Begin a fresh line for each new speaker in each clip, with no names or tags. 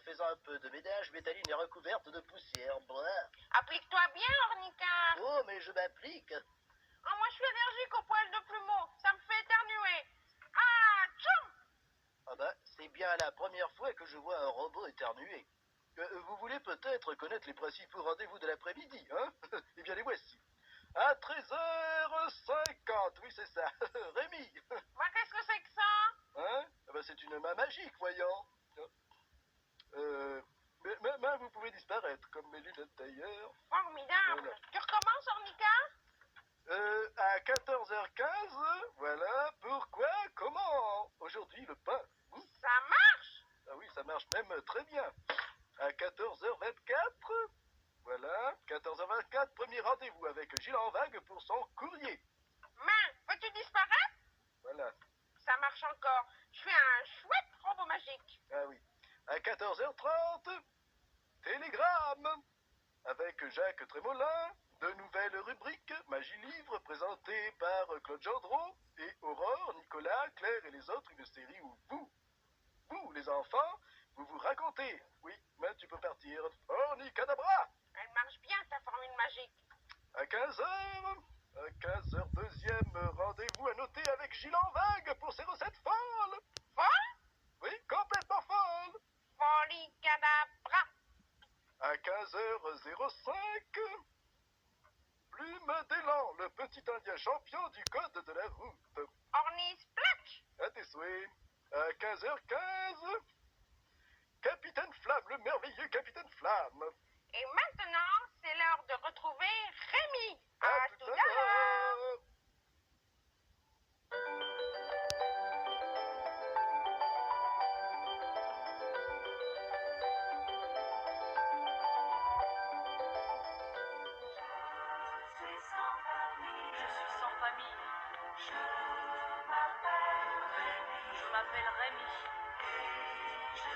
faisant un peu de ménage, Bétaline est recouverte de poussière. Blah.
Applique-toi bien, Ornica.
Oh, mais je m'applique.
Oh, moi, je suis allergique aux poils de plumeau. Ça me fait éternuer. Ah, tchoum!
Ah bah, c'est bien la première fois que je vois un robot éternuer. Vous voulez peut-être connaître les principaux rendez-vous de l'après-midi, hein? Eh bien, les voici. À 13h50, oui, c'est ça. Rémi.
Bah, qu'est-ce que c'est que ça?
Hein? Ah bah, c'est une main magique, voyons. Mais vous pouvez disparaître, comme mes lunettes d'ailleurs.
Formidable.
Voilà.
Tu recommences, Ornica?
À 14h15, voilà, pourquoi, comment? Aujourd'hui, le pain.
Ça marche?
Ah oui, ça marche même très bien. À 14h24, voilà, 14h24, premier rendez-vous avec Gilles en vague pour son courrier.
Main, veux-tu disparaître?
Voilà.
Ça marche encore. Je fais un chouette robot magique.
Ah oui. À 14h30, télégramme. Avec Jacques Trémolin, de nouvelles rubriques, Magie Livre, présentée par Claude Gendreau, et Aurore, Nicolas, Claire et les autres, une série où vous, les enfants, vous vous racontez. Oui, mais tu peux partir. Ornicadabra!
Elle marche bien, ta formule magique.
À 15h, deuxième rendez-vous à noter avec Gilles en vague pour ses recettes folles.
Folle?
Oui, complètement folles.
Folicadabra.
À 15h05, Plume d'élan, le petit indien champion du code de la route.
Ornis Platch.
À tes souhaits. À 15h15, Capitaine Flamme, le merveilleux Capitaine Flamme.
Et maintenant, c'est l'heure de retrouver Rémi.
À tout à l'heure.
Je suis sans famille. Je m'appelle Rémi. Et je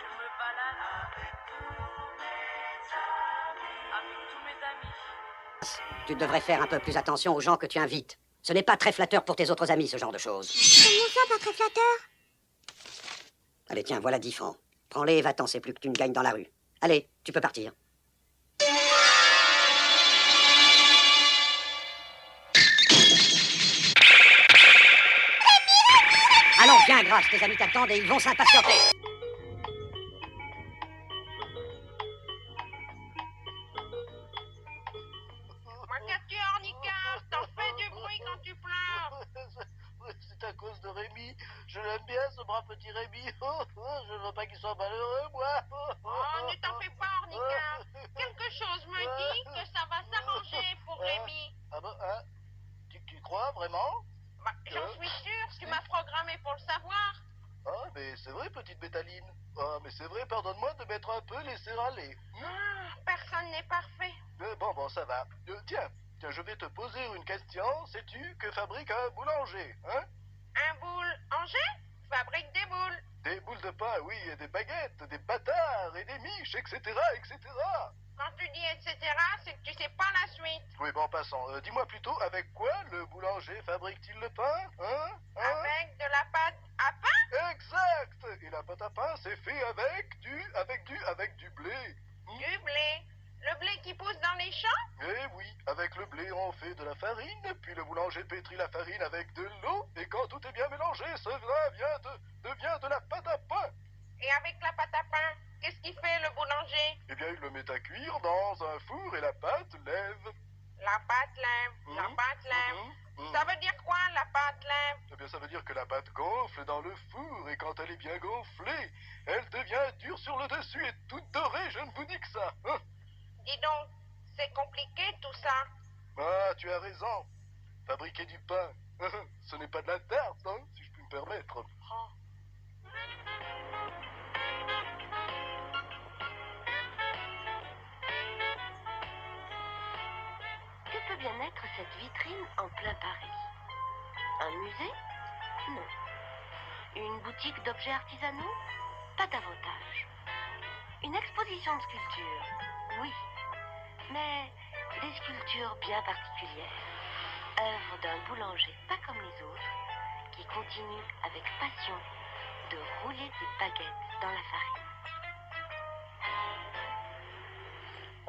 me balade avec tous mes amis.
Tu devrais faire un peu plus attention aux gens que tu invites. Ce n'est pas très flatteur pour tes autres amis, ce genre de choses.
Comment ça, pas très flatteur?
Allez, tiens, voilà 10 francs. Prends-les et va-t'en, c'est plus que tu ne gagnes dans la rue. Allez, tu peux partir. Allons, viens, grâce, tes amis t'attendent et ils vont s'impatienter.
Moi, qu'as-tu, Ornica? T'en fais du bruit quand tu pleures.
C'est à cause de Rémi. Je l'aime bien, ce brave petit Rémi. Je ne veux pas qu'il soit malheureux, moi.
Oh, ne t'en fais pas, Ornica. Quelque chose me dit que ça va s'arranger pour Rémi.
Ah bon, hein? Tu crois, vraiment?
Bah, j'en suis sûre, tu m'as programmé pour le savoir.
Ah, mais c'est vrai, petite Bétaline. Ah, mais c'est vrai, pardonne-moi de m'être un peu laissé râler.
Ah, personne n'est parfait.
Bon, ça va. Tiens, je vais te poser une question. Sais-tu que fabrique un boulanger, hein?
Un boulanger fabrique des boules.
Des boules de pain, oui, et des baguettes, des bâtards, et des miches, etc., etc.
Quand tu dis etc., c'est que tu sais pas la suite.
Oui, bon, passons. Dis-moi plutôt, avec quoi le boulanger fabrique-t-il le pain, hein?
Avec de la pâte à pain?
Exact! Et la pâte à pain, c'est fait avec du blé.
Du blé. Le blé qui pousse dans les champs?
Eh oui, avec le blé, on fait de la farine, puis le boulanger pétrit la farine avec de l'eau, et quand tout est bien mélangé, cela devient de la pâte à pain.
Et avec la pâte à pain, qu'est-ce qu'il fait le boulanger?
Eh bien, il le met à cuire dans un four et la pâte lève.
La pâte lève, la pâte lève. Ça veut dire quoi, la pâte lève?
Eh bien, ça veut dire que la pâte gonfle dans le four, et quand elle est bien gonflée, elle devient dure sur le dessus et toute dorée, je ne vous dis que ça. Hein?
Dis donc, c'est compliqué tout ça.
Ah, tu as raison. Fabriquer du pain, ce n'est pas de la tarte, hein, si je puis me permettre.
Oh.
Que peut bien être cette vitrine en plein Paris? Un musée? Non. Une boutique d'objets artisanaux? Pas davantage. Une exposition de sculptures? Oui. Mais des sculptures bien particulières. Œuvre d'un boulanger pas comme les autres, qui continue avec passion de rouler des baguettes dans la farine.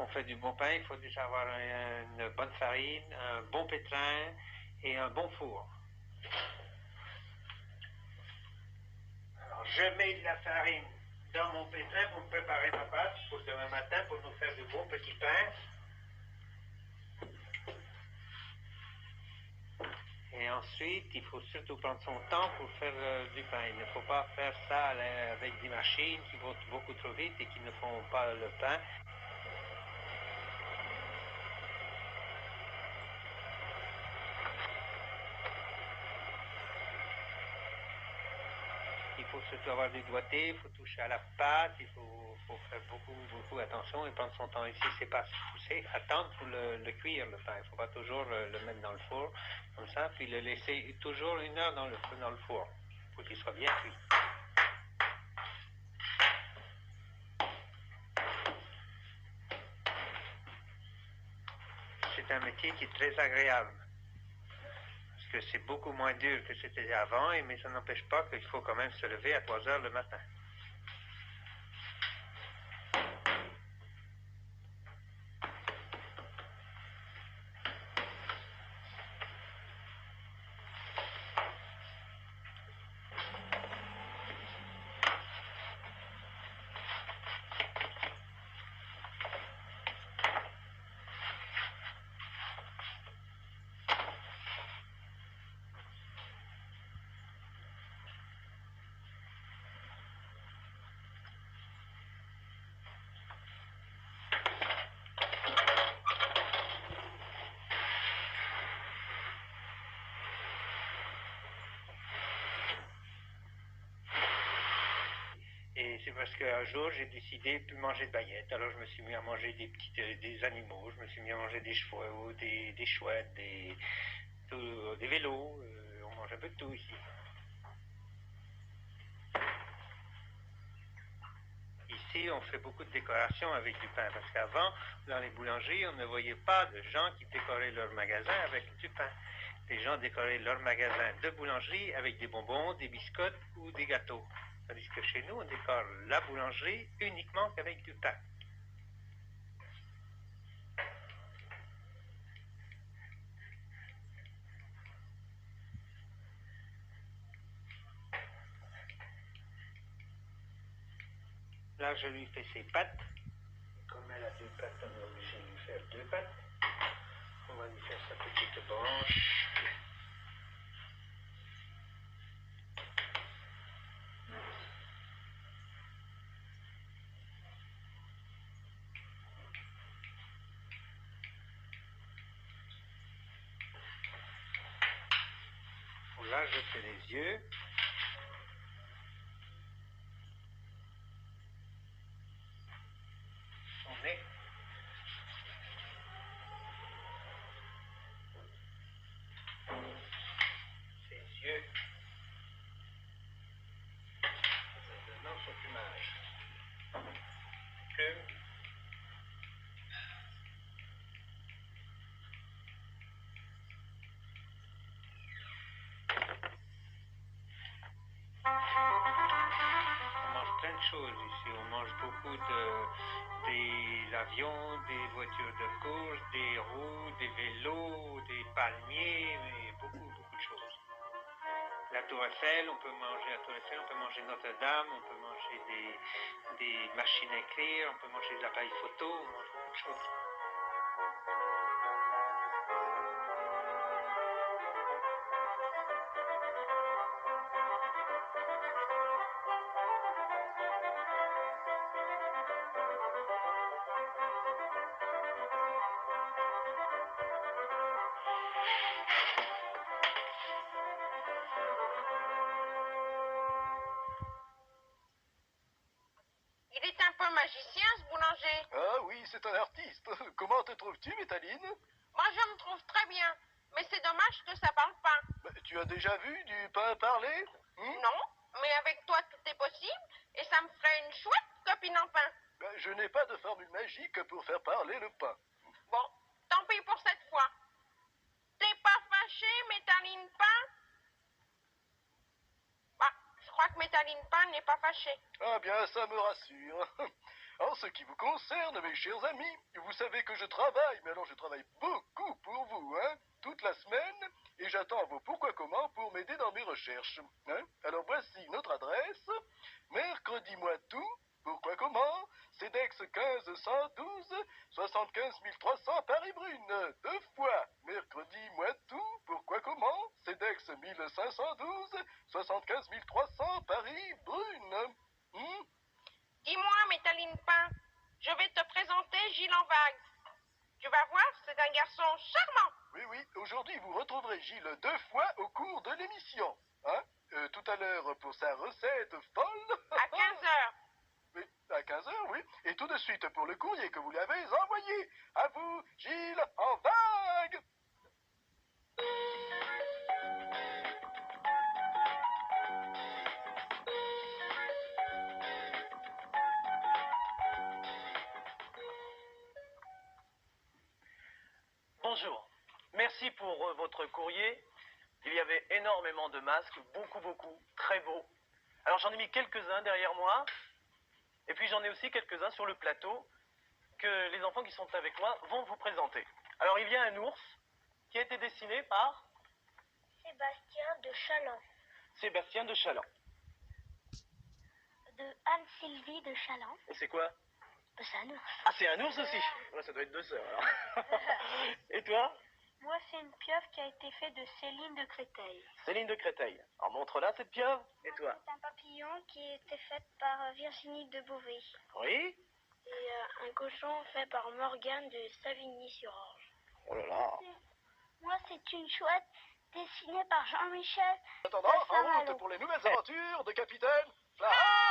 On fait du bon pain, il faut déjà avoir une bonne farine, un bon pétrin et un bon four. Alors, je mets de la farine dans mon pétrin pour me préparer ma pâte pour demain matin pour nous faire du bon petit pain. Et ensuite, il faut surtout prendre son temps pour faire du pain. Il ne faut pas faire ça avec des machines qui vont beaucoup trop vite et qui ne font pas le pain. Il faut surtout avoir du doigté, il faut toucher à la pâte, il faut faire beaucoup attention et prendre son temps. Ici, c'est pas pousser, attendre pour le cuire le pain. Il ne faut pas toujours le mettre dans le four comme ça, puis le laisser toujours 1 heure dans le four pour qu'il soit bien cuit. C'est un métier qui est très agréable. Parce que c'est beaucoup moins dur que c'était avant, mais ça n'empêche pas qu'il faut quand même se lever à 3 heures le matin. Et c'est parce qu'un jour, j'ai décidé de plus manger de baguettes. Alors, je me suis mis à manger des animaux. Je me suis mis à manger des chevaux, des chouettes, des vélos. On mange un peu de tout ici. Ici, on fait beaucoup de décorations avec du pain. Parce qu'avant, dans les boulangeries, on ne voyait pas de gens qui décoraient leur magasin avec du pain. Les gens décoraient leur magasin de boulangerie avec des bonbons, des biscottes ou des gâteaux. Tandis que chez nous, on décore la boulangerie uniquement qu'avec du pain. Là, je lui fais ses pâtes. Comme elle a 2 pâtes, on est obligé de lui faire 2 pâtes. On va lui faire sa petite branche. Là, je fais les yeux. Son nez. Ses yeux. Maintenant, son plumage. Plume. On mange plein de choses ici. On mange beaucoup des avions, des voitures de course, des roues, des vélos, des palmiers, mais beaucoup de choses. La Tour Eiffel, on peut manger la Tour Eiffel, on peut manger Notre-Dame, on peut manger des machines à écrire, on peut manger des appareils photo, on mange beaucoup de choses.
Il est un peu magicien, ce boulanger.
Ah oui, c'est un artiste. Comment te trouves-tu, Métaline?
Moi, je me trouve très bien. Mais c'est dommage que ça parle pas.
Tu as déjà vu du pain parler?
Non, mais avec toi, tout est possible. Et ça me ferait une chouette copine en pain.
Je n'ai pas de formule magique pour faire parler le pain.
Bon, tant pis pour cette fois. T'es pas fâché, Métaline Pain? Bah, je crois que Métaline Talimpa n'est pas fâché.
Ah bien, ça me rassure. En ce qui vous concerne, mes chers amis, vous savez que je travaille, mais alors je travaille beaucoup pour vous, hein, toute la semaine, et j'attends vos pourquoi comment pour m'aider dans mes recherches. Hein. Alors voici notre adresse, mercredi moi tout, pourquoi comment, CEDEX 15 112, 75 300 Paris-Brune, 2 fois, mercredi moi tout, pourquoi comment, CEDEX 1512, 75 300 Paris-Brune.
Dis-moi, Métalimpa, je vais te présenter Gilles en vague. Tu vas voir, c'est un garçon charmant.
Oui, oui, aujourd'hui vous retrouverez Gilles 2 fois au cours de l'émission. Hein? Tout à l'heure pour sa recette folle.
À 15h.
Oui, à 15h, oui. Et tout de suite pour le courrier que vous lui avez envoyé. À vous, Gilles en vague.
Bonjour. Merci pour votre courrier. Il y avait énormément de masques, beaucoup, très beaux. Alors j'en ai mis quelques-uns derrière moi. Et puis j'en ai aussi quelques-uns sur le plateau que les enfants qui sont avec moi vont vous présenter. Alors il y a un ours qui a été dessiné par
Sébastien de Chaland.
Sébastien de Chaland.
De Anne-Sylvie de Chaland.
Et c'est quoi?
C'est un ours.
Ah, c'est un ours aussi. Ouais, ça doit être deux sœurs alors. Et toi?
Moi, c'est une pieuvre qui a été faite de Céline de Créteil.
Céline de Créteil. Alors montre-la cette pieuvre. Et toi?
C'est un papillon qui a été fait par Virginie de Beauvais.
Oui.
Et un cochon fait par Morgane de Savigny-sur-Orge.
Oh là là.
Moi, c'est une chouette dessinée par Jean-Michel.
En attendant, en route pour les nouvelles aventures de Capitaine Flash.